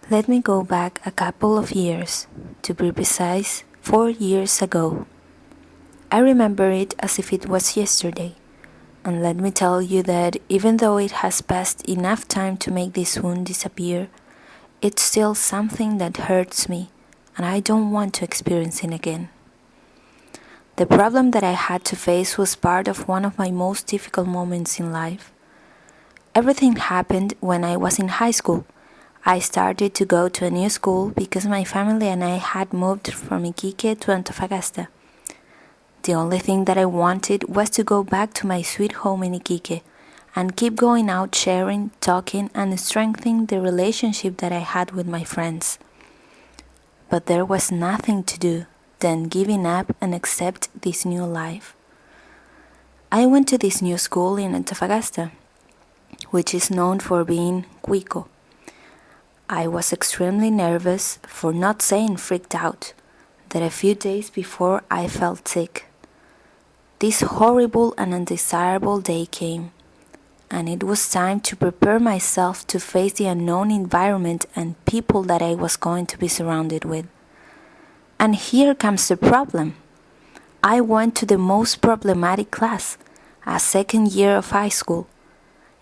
Let me go back a couple of years, to be precise, 4 years ago. I remember it as if it was yesterday, and let me tell you that even though it has passed enough time to make this wound disappear, it's still something that hurts me, and I don't want to experience it again. The problem that I had to face was part of one of my most difficult moments in life. Everything happened when I was in high school. I started to go to a new school because my family and I had moved from Iquique to Antofagasta. The only thing that I wanted was to go back to my sweet home in Iquique and keep going out sharing, talking, and strengthening the relationship that I had with my friends. But there was nothing to do than giving up and accept this new life. I went to this new school in Antofagasta, which is known for being cuico. I was extremely nervous, for not saying freaked out, that a few days before I felt sick. This horrible and undesirable day came, and it was time to prepare myself to face the unknown environment and people that I was going to be surrounded with. And here comes the problem. I went to the most problematic class, a second year of high school.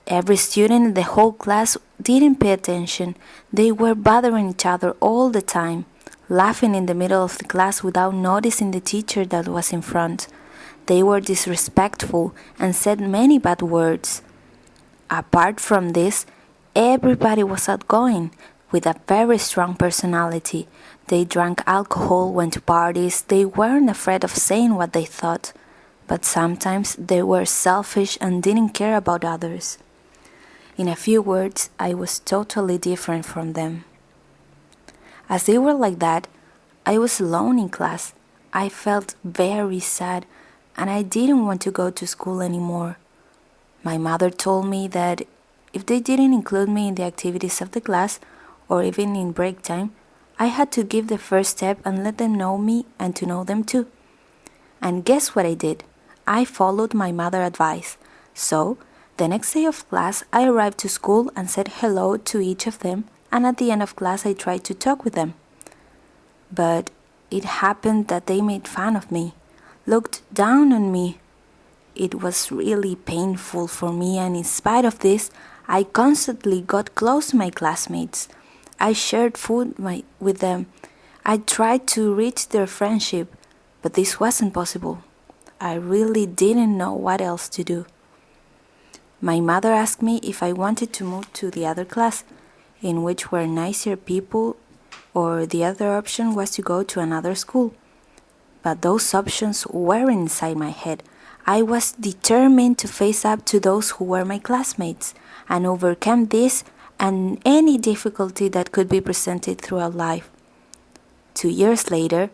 Every student in the whole class didn't pay attention. They were bothering each other all the time, laughing in the middle of the class without noticing the teacher that was in front. They were disrespectful and said many bad words. Apart from this, everybody was outgoing, with a very strong personality. They drank alcohol, went to parties, they weren't afraid of saying what they thought, but sometimes they were selfish and didn't care about others. In a few words, I was totally different from them. As they were like that, I was alone in class. I felt very sad, and I didn't want to go to school anymore. My mother told me that if they didn't include me in the activities of the class, or even in break time, I had to give the first step and let them know me and to know them too. And guess what I did? I followed my mother's advice. So, the next day of class, I arrived to school and said hello to each of them, and at the end of class I tried to talk with them. But it happened that they made fun of me, looked down on me. It was really painful for me, and in spite of this, I constantly got close to my classmates. I shared food with them. I tried to reach their friendship, but this wasn't possible. I really didn't know what else to do. My mother asked me if I wanted to move to the other class, in which were nicer people, or the other option was to go to another school. But those options weren't inside my head. I was determined to face up to those who were my classmates and overcome this and any difficulty that could be presented throughout life. 2 years later,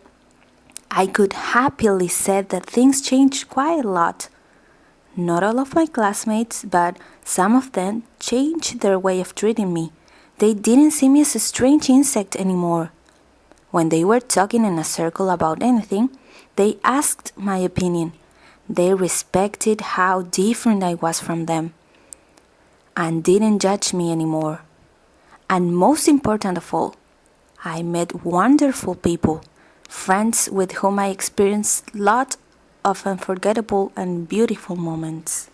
I could happily say that things changed quite a lot. Not all of my classmates, but some of them changed their way of treating me. They didn't see me as a strange insect anymore. When they were talking in a circle about anything, they asked my opinion. They respected how different I was from them and didn't judge me anymore. And most important of all, I met wonderful people, friends with whom I experienced a lot of unforgettable and beautiful moments.